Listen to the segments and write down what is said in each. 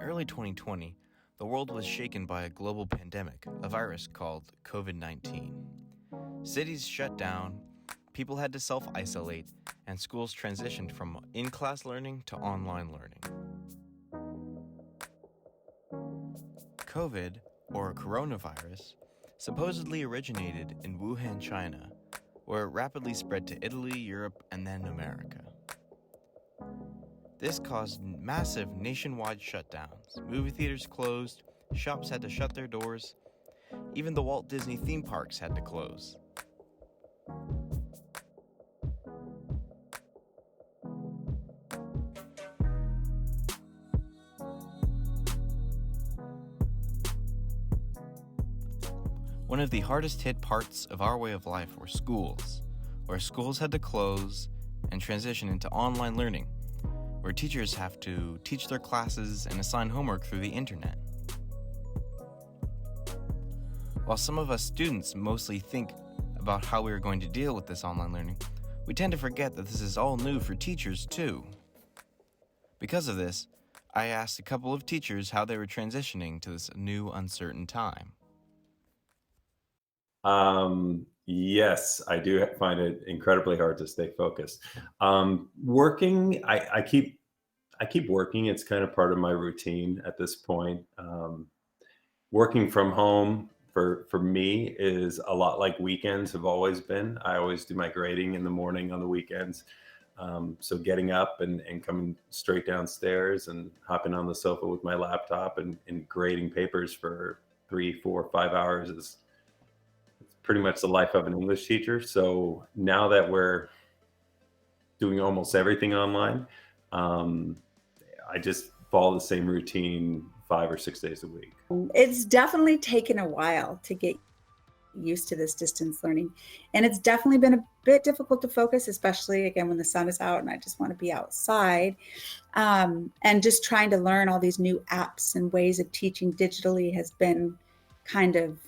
early 2020, the world was shaken by a global pandemic, a virus called COVID-19. Cities shut down, people had to self isolate, and schools transitioned from in class learning to online learning. COVID, or coronavirus, supposedly originated in Wuhan, China, where it rapidly spread to Italy, Europe, and then America. This caused massive nationwide shutdowns. Movie theaters closed, shops had to shut their doors, even the Walt Disney theme parks had to close. One of the hardest hit parts of our way of life were schools, where schools had to close and transition into online learning, where teachers have to teach their classes and assign homework through the internet. While some of us students mostly think about how we are going to deal with this online learning, we tend to forget that this is all new for teachers too. Because of this, I asked a couple of teachers how they were transitioning to this new uncertain time. Yes, I do find it incredibly hard to stay focused. Working, I keep working. It's kind of part of my routine at this point. Working from home for me is a lot like weekends have always been. I always do my grading in the morning on the weekends. So getting up and coming straight downstairs and hopping on the sofa with my laptop and grading papers for 3, 4, 5 hours is pretty much the life of an English teacher. So now that we're doing almost everything online, I just follow the same routine 5 or 6 days a week. It's definitely taken a while to get used to this distance learning. And it's definitely been a bit difficult to focus, especially again when the sun is out and I just want to be outside. And just trying to learn all these new apps and ways of teaching digitally has been kind of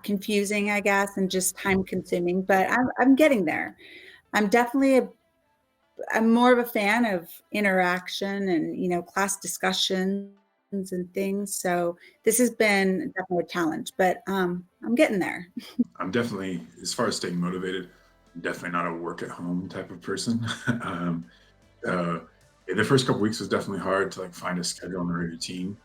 confusing, I guess, and just time consuming, but I'm getting there. I'm more of a fan of interaction and, class discussions and things. So this has been definitely a challenge, but I'm getting there. I'm definitely, as far as staying motivated, definitely not a work at home type of person. The first couple weeks was definitely hard to find a schedule and a routine,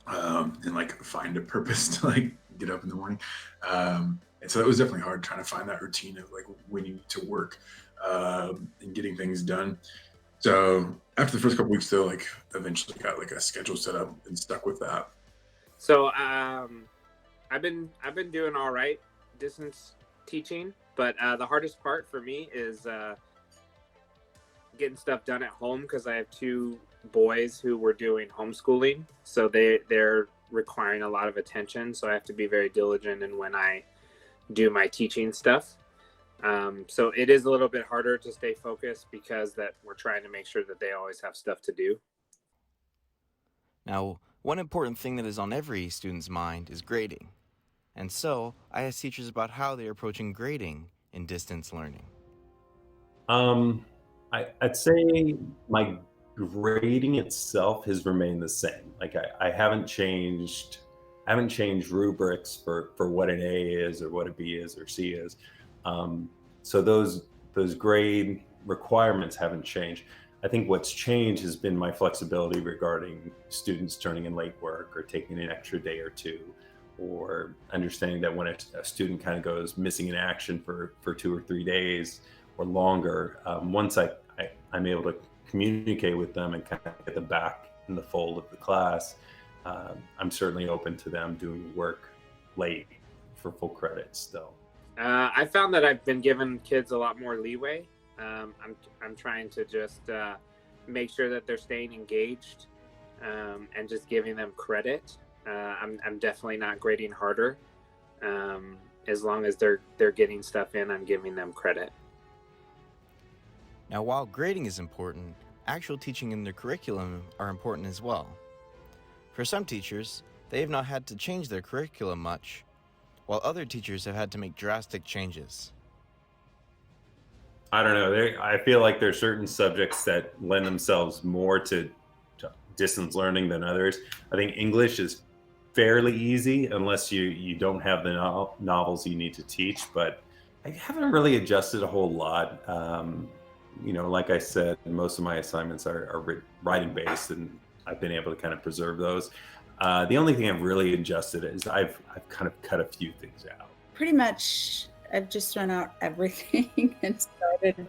and find a purpose to get up in the morning. And so that was definitely hard trying to find that routine of when you need to work and getting things done. So after the first couple weeks though, eventually got a schedule set up and stuck with that. So I've been doing all right distance teaching, but the hardest part for me is getting stuff done at home because I have two boys who were doing homeschooling, so they're requiring a lot of attention, so I have to be very diligent in when I do my teaching stuff. So it is a little bit harder to stay focused because that we're trying to make sure that they always have stuff to do. Now, one important thing that is on every student's mind is grading. And so, I asked teachers about how they're approaching grading in distance learning. I'd say my grading itself has remained the same. I haven't changed rubrics for what an A is or what a B is or C is. So those grade requirements haven't changed. I think what's changed has been my flexibility regarding students turning in late work or taking an extra day or two, or understanding that when a student kind of goes missing in action for 2 or 3 days or longer, once I'm able to communicate with them and kind of get them back in the fold of the class, I'm certainly open to them doing work late for full credit still. I found that I've been giving kids a lot more leeway. I'm trying to just make sure that they're staying engaged and just giving them credit. I'm definitely not grading harder. As long as they're getting stuff in, I'm giving them credit. Now, while grading is important, actual teaching and their curriculum are important as well. For some teachers, they have not had to change their curriculum much, while other teachers have had to make drastic changes. I don't know. I feel like there's certain subjects that lend themselves more to distance learning than others. I think English is fairly easy unless you don't have the novels you need to teach, but I haven't really adjusted a whole lot. Like I said, most of my assignments are writing based, and I've been able to kind of preserve those. The only thing I've really adjusted is I've kind of cut a few things out. Pretty much, I've just thrown out everything and started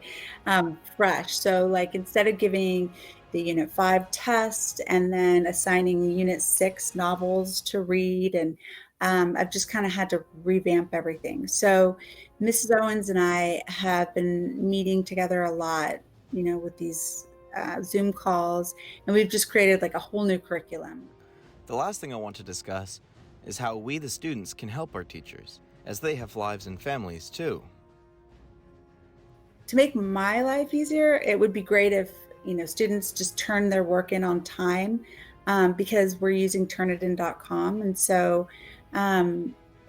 fresh. So like instead of giving the Unit 5 test and then assigning Unit 6 novels to read, and I've just kind of had to revamp everything. So Mrs. Owens and I have been meeting together a lot, with these Zoom calls, and we've just created like a whole new curriculum. The last thing I want to discuss is how we, the students, can help our teachers, as they have lives and families too. To make my life easier, it would be great if students just turn their work in on time, because we're using turnitin.com. And so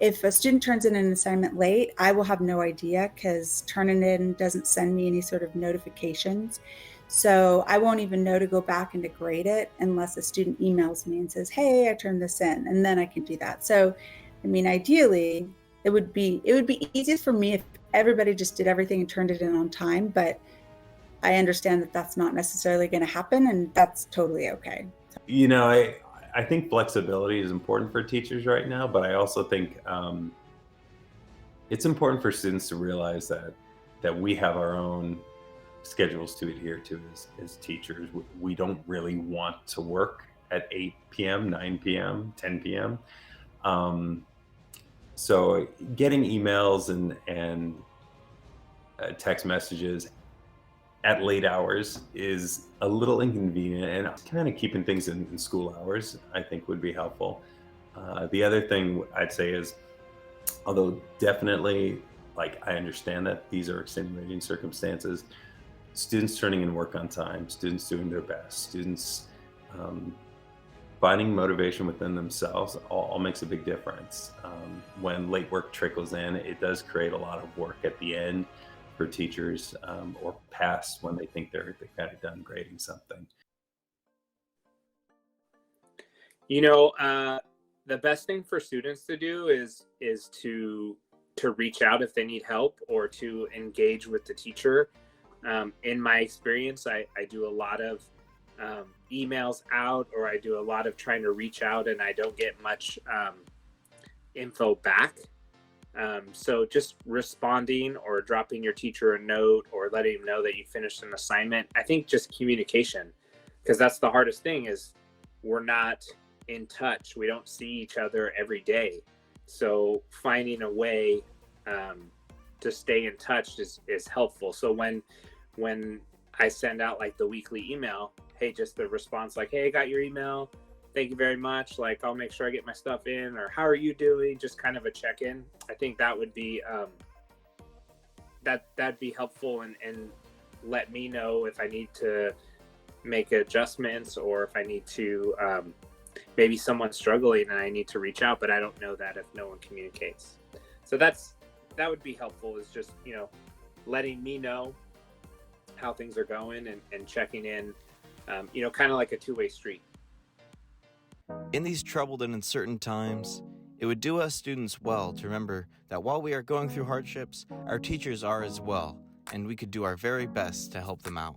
if a student turns in an assignment late, I will have no idea because Turnitin doesn't send me any sort of notifications. So I won't even know to go back and to grade it unless a student emails me and says, hey, I turned this in, and then I can do that. So, ideally, it would be easiest for me if everybody just did everything and turned it in on time, but I understand that that's not necessarily going to happen, and that's totally okay. I think flexibility is important for teachers right now, but I also think it's important for students to realize that we have our own schedules to adhere to as teachers. We don't really want to work at 8 p.m., 9 p.m., 10 p.m. So getting emails and text messages at late hours is a little inconvenient, and kind of keeping things in school hours, I think, would be helpful. The other thing I'd say is, although definitely, I understand that these are extenuating circumstances, students turning in work on time, students doing their best, students finding motivation within themselves all makes a big difference. When late work trickles in, it does create a lot of work at the end for teachers, or past when they think they've kind of done grading something. The best thing for students to do is to reach out if they need help, or to engage with the teacher. In my experience, I do a lot of emails out, or I do a lot of trying to reach out, and I don't get much info back. So just responding or dropping your teacher a note or letting them know that you finished an assignment. I think just communication, because that's the hardest thing, is we're not in touch. We don't see each other every day. So finding a way to stay in touch is helpful. So when I send out like the weekly email, hey, just the response like, hey, I got your email. Thank you very much. I'll make sure I get my stuff in, or how are you doing? Just kind of a check-in. I think that would be, that'd be helpful, and let me know if I need to make adjustments, or if I need to, maybe someone's struggling and I need to reach out, but I don't know that if no one communicates. So that would be helpful, is just, letting me know how things are going, and checking in, kind of like a two-way street. In these troubled and uncertain times, it would do us students well to remember that while we are going through hardships, our teachers are as well, and we could do our very best to help them out.